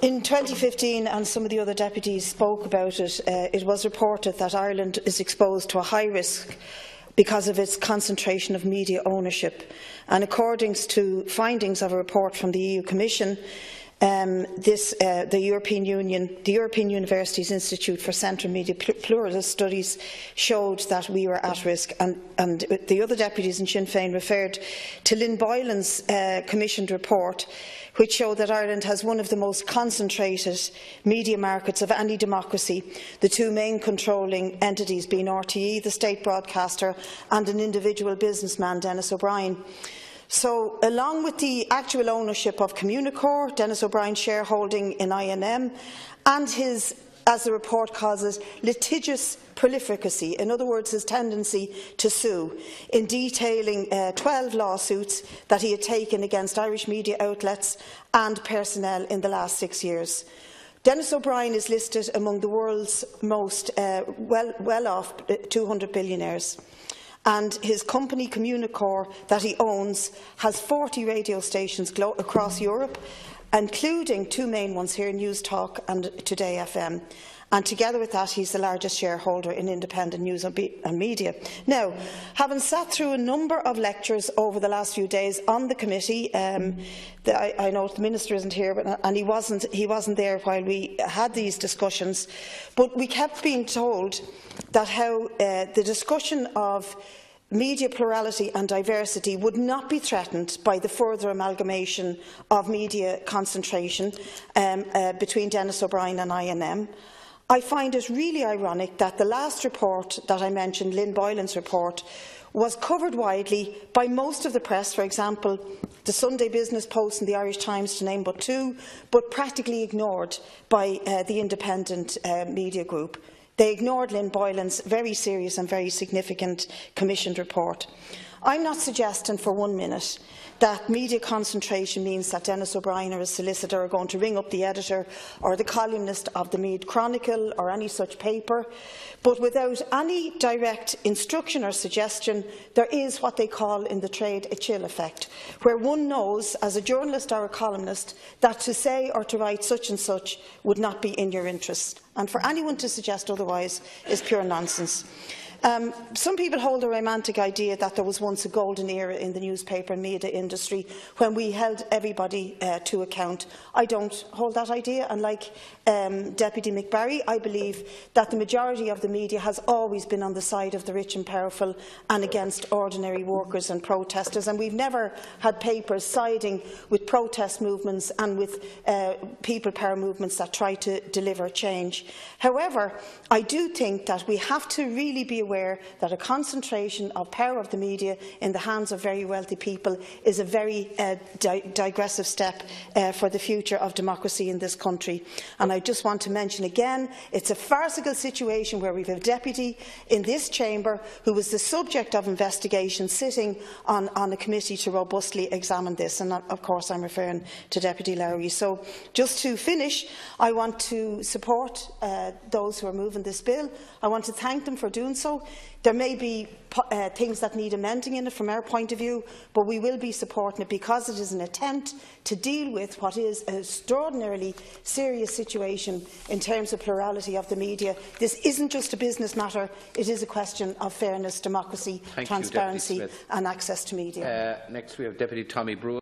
In 2015, and some of the other deputies spoke about it, it was reported that Ireland is exposed to a high risk because of its concentration of media ownership. And according to findings of a report from the EU Commission, the European Universities Institute for Central Media Pluralist Studies showed that we were at risk, and the other deputies in Sinn Féin referred to Lynn Boylan's commissioned report, which showed that Ireland has one of the most concentrated media markets of any democracy, the two main controlling entities being RTE, the state broadcaster, and an individual businessman, Denis O'Brien. So, along with the actual ownership of Communicore, Denis O'Brien's shareholding in INM, and his, as the report calls it, litigious prolificacy, in other words, his tendency to sue, in detailing 12 lawsuits that he had taken against Irish media outlets and personnel in the last 6 years. Denis O'Brien is listed among the world's most well-off 200 billionaires. And his company, Communicore, that he owns, has 40 radio stations across Europe, including two main ones here, News Talk and Today FM. And together with that, he's the largest shareholder in independent news and media. Now, having sat through a number of lectures over the last few days on the committee, I know the Minister isn't here, and he wasn't there while we had these discussions, but we kept being told that how the discussion of media plurality and diversity would not be threatened by the further amalgamation of media concentration between Denis O'Brien and INM. I find it really ironic that the last report that I mentioned, Lynn Boylan's report, was covered widely by most of the press, for example, the Sunday Business Post and the Irish Times, to name but two, but practically ignored by the independent media group. They ignored Lynn Boylan's very serious and very significant commissioned report. I'm not suggesting for 1 minute that media concentration means that Denis O'Brien or his solicitor are going to ring up the editor or the columnist of the Meath Chronicle or any such paper, but without any direct instruction or suggestion, there is what they call in the trade a chill effect, where one knows, as a journalist or a columnist, that to say or to write such and such would not be in your interest. And for anyone to suggest otherwise is pure nonsense. Some people hold a romantic idea that there was once a golden era in the newspaper and media industry when we held everybody to account. I don't hold that idea, and like Deputy McBarry, I believe that the majority of the media has always been on the side of the rich and powerful and against ordinary workers and protesters, and we've never had papers siding with protest movements and with people power movements that try to deliver change. However, I do think that we have to really be aware that a concentration of power of the media in the hands of very wealthy people is a very digressive step for the future of democracy in this country. And I just want to mention again, it's a farcical situation where we have a deputy in this chamber who was the subject of investigation sitting on a committee to robustly examine this, and of course I'm referring to Deputy Lowry. So just to finish, I want to support those who are moving this bill. I want to thank them for doing so. There may be things that need amending in it from our point of view, but we will be supporting it because it is an attempt to deal with what is an extraordinarily serious situation in terms of plurality of the media. This isn't just a business matter, it is a question of fairness, democracy, transparency and access to media. Next we have Deputy Tommy Brewer.